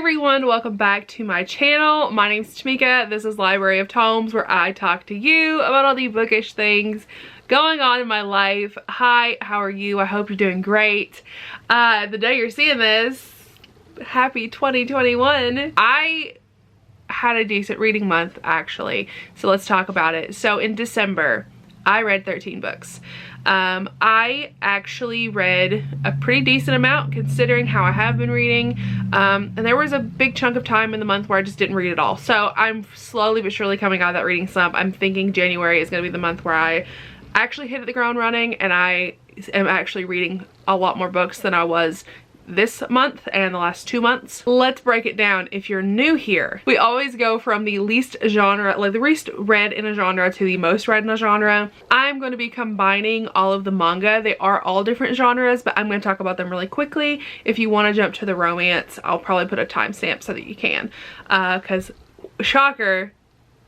everyone, welcome back to my channel. My name's Tamika. This is Library of Tomes, where I talk to you about all the bookish things going on in my life. Hi, how are you? I hope you're doing great. The day you're seeing this, happy 2021. I had a decent reading month actually, so let's talk about it. So in December, I read 13 books. I actually read a pretty decent amount considering how I have been reading, and there was a big chunk of time in the month where I just didn't read at all. So I'm slowly but surely coming out of that reading slump. I'm thinking January is going to be the month where I actually hit the ground running, and I am actually reading a lot more books than I was this month and the last 2 months. Let's break it down. If you're new here, we always go from the least genre, like the least read in a genre, to the most read in a genre. I'm going to be combining all of the manga. They are all different genres, but I'm going to talk about them really quickly. If you want to jump to the romance, I'll probably put a timestamp so that you can, because shocker,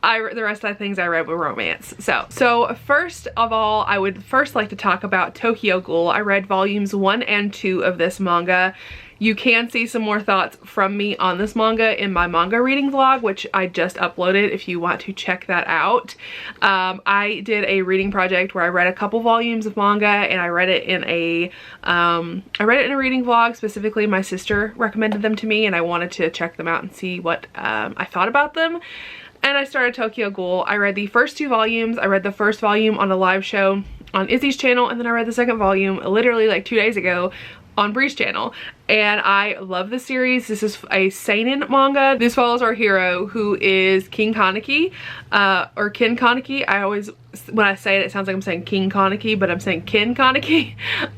the rest of the things I read were romance. So first of all, I would first like to talk about Tokyo Ghoul. I read volumes 1 and 2 of this manga. You can see some more thoughts from me on this manga in my manga reading vlog, which I just uploaded if you want to check that out. I did a reading project where I read a couple volumes of manga, and I read it in a reading vlog. Specifically, my sister recommended them to me, and I wanted to check them out and see what I thought about them. And I started Tokyo Ghoul. I read the first 2 volumes. I read the first volume on a live show on Izzy's channel, and then I read the second volume literally like 2 days ago on Bree's channel. And I love the series. This is a seinen manga. This follows our hero, who is King Kaneki, or Kin Kaneki. I always, when I say it, it sounds like I'm saying King Kaneki, but I'm saying Kin Kaneki.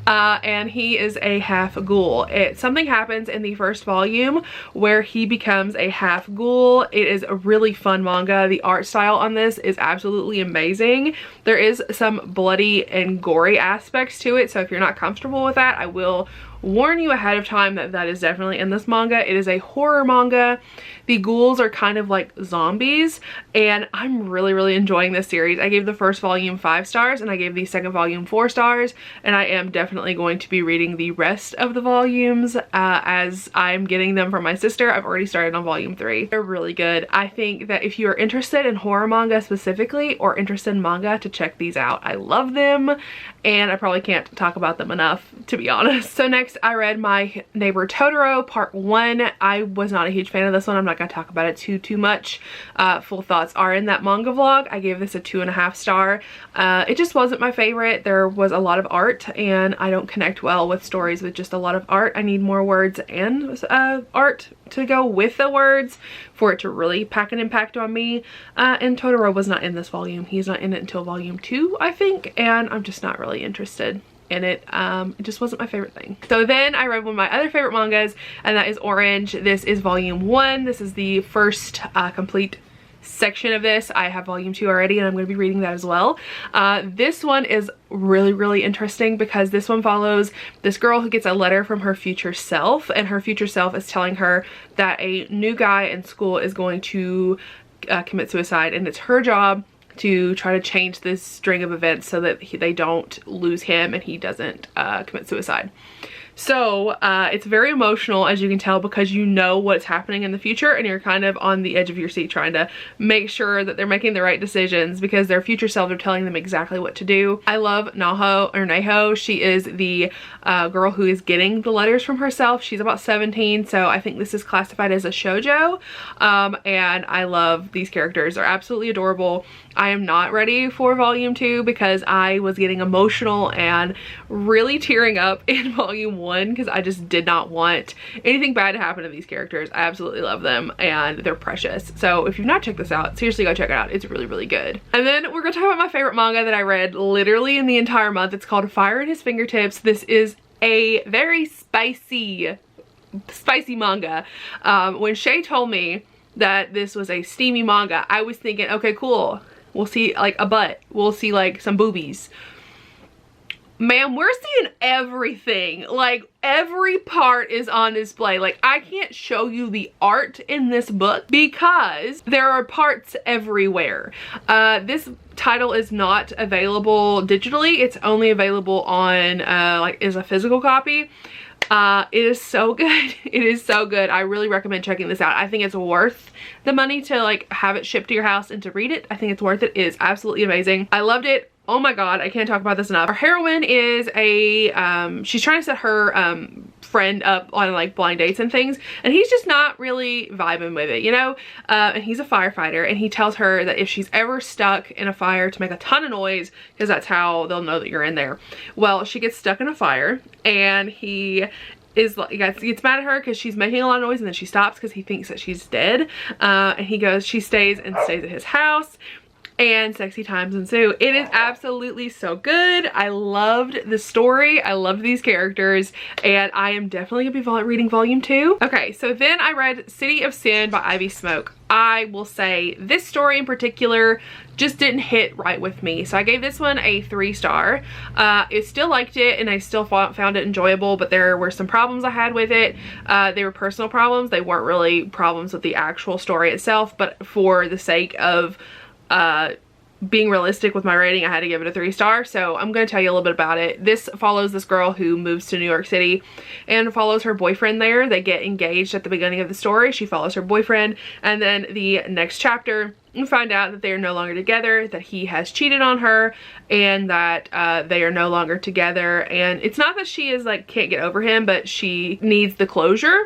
And he is a half ghoul. Something happens in the first volume where he becomes a half ghoul. It is a really fun manga. The art style on this is absolutely amazing. There is some bloody and gory aspects to it, so if you're not comfortable with that, I will warn you ahead of time that that is definitely in this manga. It is a horror manga. The ghouls are kind of like zombies, and I'm really enjoying this series. I gave the first volume 5 stars, and I gave the second volume 4 stars, and I am definitely going to be reading the rest of the volumes as I'm getting them from my sister. I've already started on volume 3. They're really good. I think that if you are interested in horror manga specifically, or interested in manga, to check these out. I love them, and I probably can't talk about them enough, to be honest. So next, I read my Neighbor Totoro part 1. I was not a huge fan of this one. I'm not gonna talk about it too much. Full thoughts are in that manga vlog. I gave this a 2.5 star. It just wasn't my favorite. There was a lot of art, and I don't connect well with stories with just a lot of art. I need more words and art to go with the words for it to really pack an impact on me. And Totoro was not in this volume. He's not in it until volume 2, I think, and I'm just not really interested in it. It just wasn't my favorite thing. So then I read one of my other favorite mangas, and that is Orange. This is volume 1. This is the first complete section of this. I have volume 2 already, and I'm going to be reading that as well. This one is really interesting because this one follows this girl who gets a letter from her future self, and her future self is telling her that a new guy in school is going to commit suicide, and it's her job to try to change this string of events so that they don't lose him and he doesn't commit suicide. So it's very emotional, as you can tell, because you know what's happening in the future, and you're kind of on the edge of your seat trying to make sure that they're making the right decisions, because their future selves are telling them exactly what to do. I love Neho. She is the girl who is getting the letters from herself. She's about 17, so I think this is classified as a shoujo, and I love these characters. They're absolutely adorable. I am not ready for volume 2 because I was getting emotional and really tearing up in volume 1 because I just did not want anything bad to happen to these characters. I absolutely love them, and they're precious. So if you've not checked this out, seriously go check it out. It's really good. And then we're gonna talk about my favorite manga that I read literally in the entire month. It's called Fire in His Fingertips. This is a very spicy manga. When Shay told me that this was a steamy manga, I was thinking, okay, cool. We'll see like a butt. We'll see like some boobies. Ma'am, we're seeing everything. Like, every part is on display. Like, I can't show you the art in this book because there are parts everywhere. This title is not available digitally. It's only available on, like, is a physical copy. It is so good. It is so good. I really recommend checking this out. I think it's worth the money to like have it shipped to your house and to read it. I think it's worth it. It is absolutely amazing. I loved it. Oh my god, I can't talk about this enough. Our heroine is a, she's trying to set her friend up on like blind dates and things, and he's just not really vibing with it, you know? And he's a firefighter, and he tells her that if she's ever stuck in a fire to make a ton of noise, because that's how they'll know that you're in there. Well, she gets stuck in a fire, and he is like, gets mad at her because she's making a lot of noise, and then she stops because he thinks that she's dead. And he goes, she stays at his house, and sexy times ensue. It is absolutely so good. I loved the story. I loved these characters, and I am definitely gonna be reading volume 2. Okay, so then I read City of Sin by Ivy Smoke. I will say this story in particular just didn't hit right with me, so I gave this one a 3-star. I still liked it, and I still found it enjoyable, but there were some problems I had with it. They were personal problems. They weren't really problems with the actual story itself, but for the sake of being realistic with my rating, I had to give it a 3-star. So I'm going to tell you a little bit about it. This follows this girl who moves to New York City and follows her boyfriend there. They get engaged at the beginning of the story. She follows her boyfriend, and then the next chapter you find out that they are no longer together, that he has cheated on her, and that they are no longer together. And it's not that she is like can't get over him, but she needs the closure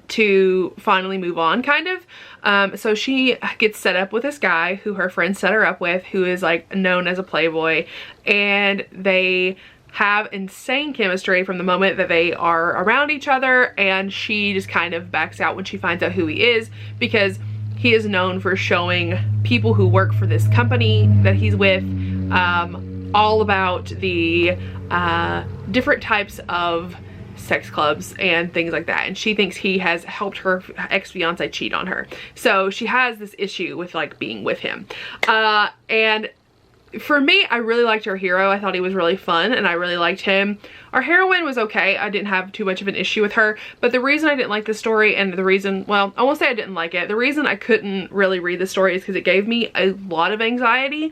to finally move on, kind of. So she gets set up with this guy who her friend set her up with, who is like known as a playboy, and they have insane chemistry from the moment that they are around each other, and she just kind of backs out when she finds out who he is, because he is known for showing people who work for this company that he's with all about the different types of sex clubs and things like that, and she thinks he has helped her ex-fiance cheat on her. So she has this issue with like being with him, and for me, I really liked our hero. I thought he was really fun, and I really liked him. Our heroine was okay. I didn't have too much of an issue with her, but the reason I didn't like the story, and the reason, well, I won't say I didn't like it, the reason I couldn't really read the story is because it gave me a lot of anxiety.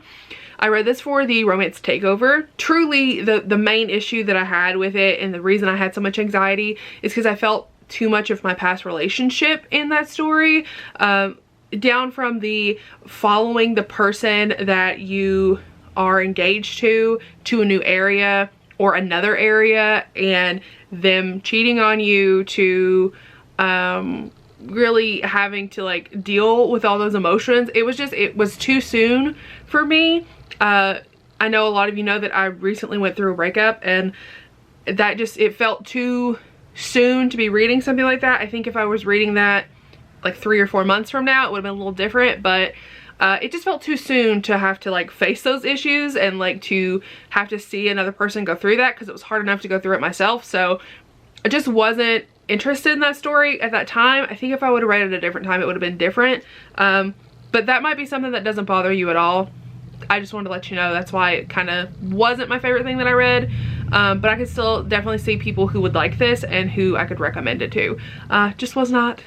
I read this for the romance takeover. Truly, the main issue that I had with it, and the reason I had so much anxiety, is because I felt too much of my past relationship in that story. Down from the following the person that you are engaged to a new area or another area, and them cheating on you, to really having to like deal with all those emotions. It was too soon for me. I know a lot of you know that I recently went through a breakup, and that just, it felt too soon to be reading something like that. I think if I was reading that like 3 or 4 months from now, it would have been a little different, but it just felt too soon to have to like face those issues, and like to have to see another person go through that, because it was hard enough to go through it myself. So I just wasn't interested in that story at that time. I think if I would have read it at a different time, it would have been different. But that might be something that doesn't bother you at all. I just wanted to let you know that's why it kind of wasn't my favorite thing that I read. But I could still definitely see people who would like this and who I could recommend it to. Just was not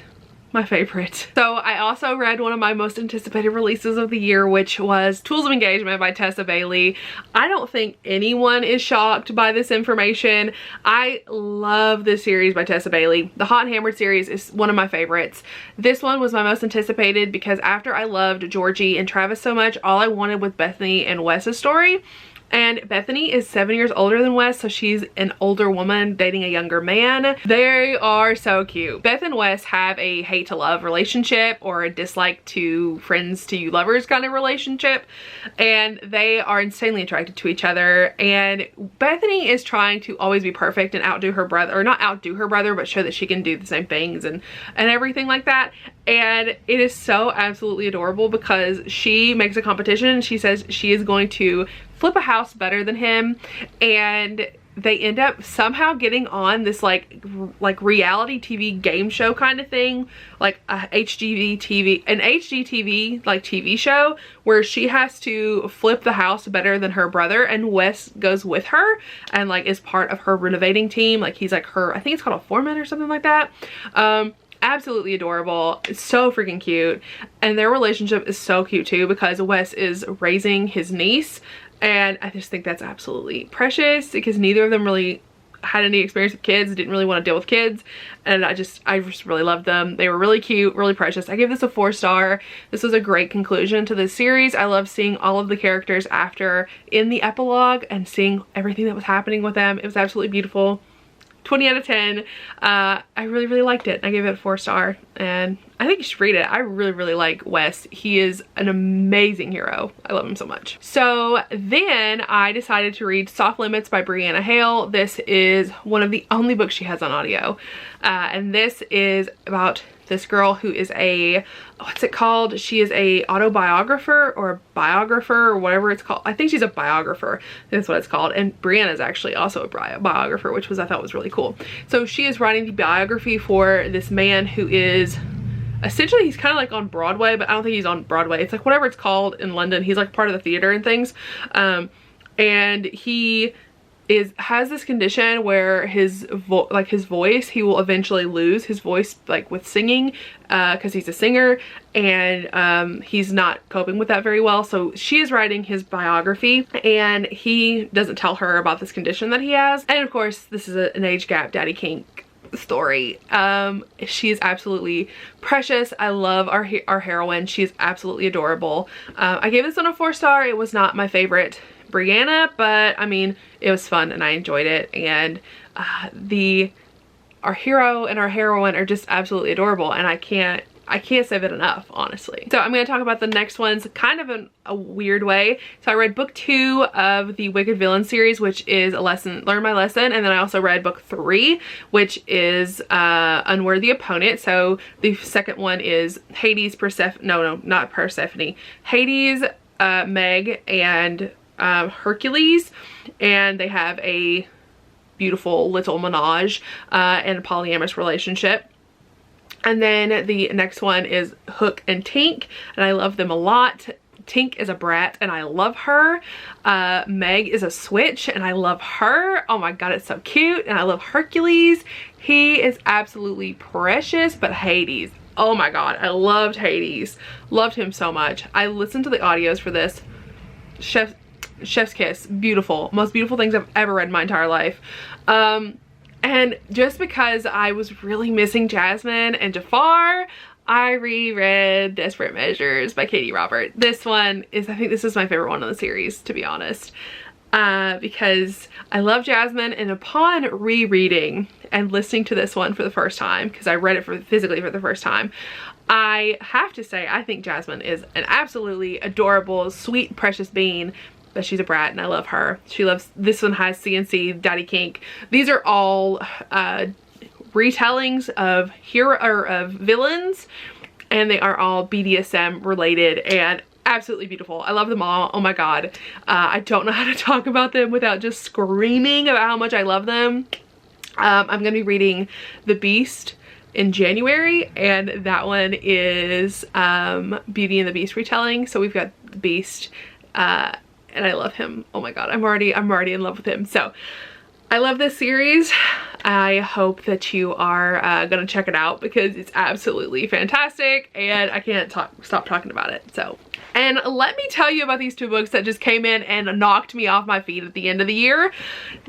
my favorite. So I also read one of my most anticipated releases of the year, which was Tools of Engagement by Tessa Bailey. I don't think anyone is shocked by this information. I love this series by Tessa Bailey. The Hot and Hammered series is one of my favorites. This one was my most anticipated because after I loved Georgie and Travis so much, all I wanted was Bethany and Wes's story. And Bethany is 7 years older than Wes, so she's an older woman dating a younger man. They are so cute. Beth and Wes have a hate to love relationship, or a dislike to friends to lovers kind of relationship, and they are insanely attracted to each other. And Bethany is trying to always be perfect and outdo her brother, or not outdo her brother, but show that she can do the same things and everything like that. And it is so absolutely adorable because she makes a competition, and she says she is going to flip a house better than him, and they end up somehow getting on this like reality TV game show kind of thing, like a an HGTV like TV show, where she has to flip the house better than her brother, and Wes goes with her and like is part of her renovating team. Like he's like her, I think it's called a foreman or something like that. Absolutely adorable. It's so freaking cute, and their relationship is so cute too, because Wes is raising his niece, and I just think that's absolutely precious because neither of them really had any experience with kids, didn't really want to deal with kids, and I just really loved them. They were really cute, really precious. I gave this a 4-star. This was a great conclusion to this series. I love seeing all of the characters after in the epilogue and seeing everything that was happening with them. It was absolutely beautiful. 20 out of 10. I really liked it. I gave it a 4-star, and I think you should read it. I really like Wes. He is an amazing hero. I love him so much. So then I decided to read Soft Limits by Brianna Hale. This is one of the only books she has on audio, and this is about this girl who is a, what's it called? She is a autobiographer or a biographer or whatever it's called. I think she's a biographer. That's what it's called. And Brianna is actually also a biographer, which I thought was really cool. So she is writing the biography for this man who is essentially, he's kind of like on Broadway, but I don't think he's on Broadway. It's like whatever it's called in London. He's like part of the theater and things. And he has this condition where his voice, he will eventually lose his voice, like with singing, because he's a singer, and he's not coping with that very well. So she is writing his biography, and he doesn't tell her about this condition that he has. And of course, this is an age gap daddy kink story. She is absolutely precious. I love our heroine. She is absolutely adorable. I gave this one a 4-star. It was not my favorite Brianna, but I mean, it was fun and I enjoyed it, and our hero and our heroine are just absolutely adorable, and I can't say that enough, honestly. So I'm going to talk about the next ones kind of in a weird way. So I read book 2 of the Wicked Villain series, which is Learn My Lesson, and then I also read book 3, which is Unworthy Opponent. So the second one is Hades, not Persephone. Hades, Meg, and Hercules, and they have a beautiful little menage and a polyamorous relationship. And then the next one is Hook and Tink, and I love them a lot. Tink is a brat and I love her. Meg is a switch and I love her. Oh my god, it's so cute. And I love Hercules. He is absolutely precious. But Hades, oh my god, I loved Hades. Loved him so much. I listened to the audios for this. Chef's kiss, beautiful, most beautiful things I've ever read in my entire life. And just because I was really missing Jasmine and Jafar, I reread Desperate Measures by Katie Robert. This one is, I think this is my favorite one in the series, to be honest, because I love Jasmine, and upon rereading and listening to this one for the first time, because I read it physically for the first time, I have to say I think Jasmine is an absolutely adorable, sweet, precious being. But she's a brat and I love her. This one has CNC, Daddy Kink. These are all retellings of villains, and they are all BDSM related and absolutely beautiful. I love them all. Oh my god. I don't know how to talk about them without just screaming about how much I love them. I'm going to be reading The Beast in January, and that one is Beauty and the Beast retelling. So we've got The Beast, and I love him. Oh my god, I'm already in love with him. So I love this series. I hope that you are gonna check it out, because it's absolutely fantastic and I can't stop talking about it. So, and let me tell you about these 2 books that just came in and knocked me off my feet at the end of the year.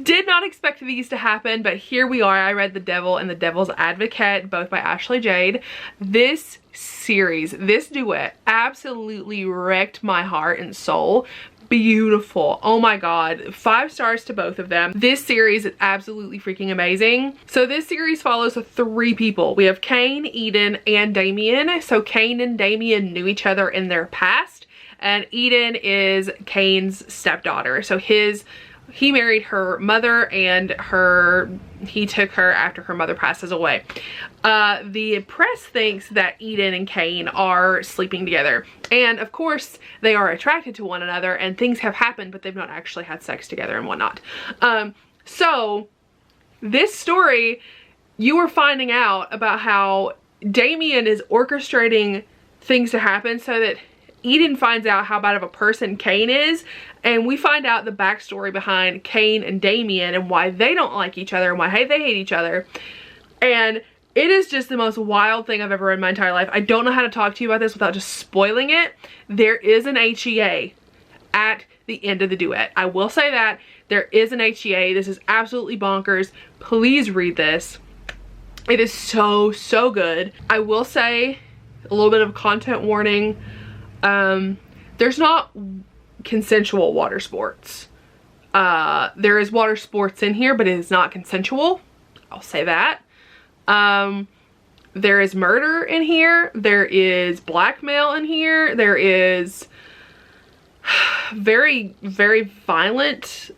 Did not expect these to happen, but here we are. I read The Devil and the Devil's Advocate, both by Ashley Jade. This series, this duet absolutely wrecked my heart and soul. Beautiful. Oh my god, 5 stars to both of them. This series is absolutely freaking amazing. So this series follows 3 people. We have Cain, Eden, and Damien. So Cain and Damien knew each other in their past, and Eden is Cain's stepdaughter. So he married her mother, and he took her after her mother passes away. The press thinks that Eden and Cain are sleeping together, and of course they are attracted to one another, and things have happened, but they've not actually had sex together and whatnot. So this story, you are finding out about how Damien is orchestrating things to happen so that Eden finds out how bad of a person Cain is, and we find out the backstory behind Cain and Damien and why they don't like each other and why they hate each other. And it is just the most wild thing I've ever read in my entire life. I don't know how to talk to you about this without just spoiling it. There is an HEA at the end of the duet. I will say that there is an HEA. This is absolutely bonkers. Please read this. It is so, so good. I will say a little bit of content warning. There's not consensual water sports. There is water sports in here, but it is not consensual. I'll say that. There is murder in here. There is blackmail in here. There is very, very violent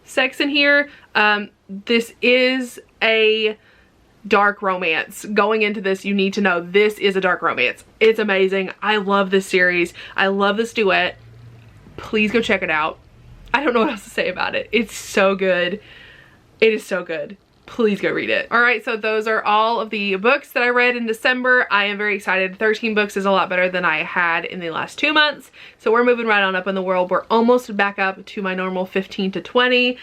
sex in here. This is a dark romance. Going into this, you need to know this is a dark romance. It's amazing. I love this series. I love this duet. Please go check it out. I don't know what else to say about it. It's so good. It is so good. Please go read it. All right, so those are all of the books that I read in December. I am very excited. 13 books is a lot better than I had in the last 2 months. So we're moving right on up in the world. We're almost back up to my normal 15 to 20.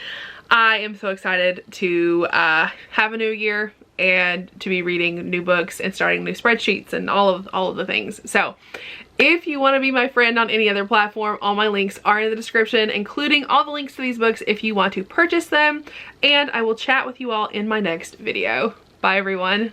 I am so excited to have a new year and to be reading new books and starting new spreadsheets and all of the things. So if you want to be my friend on any other platform, all my links are in the description, including all the links to these books if you want to purchase them. And I will chat with you all in my next video. Bye everyone.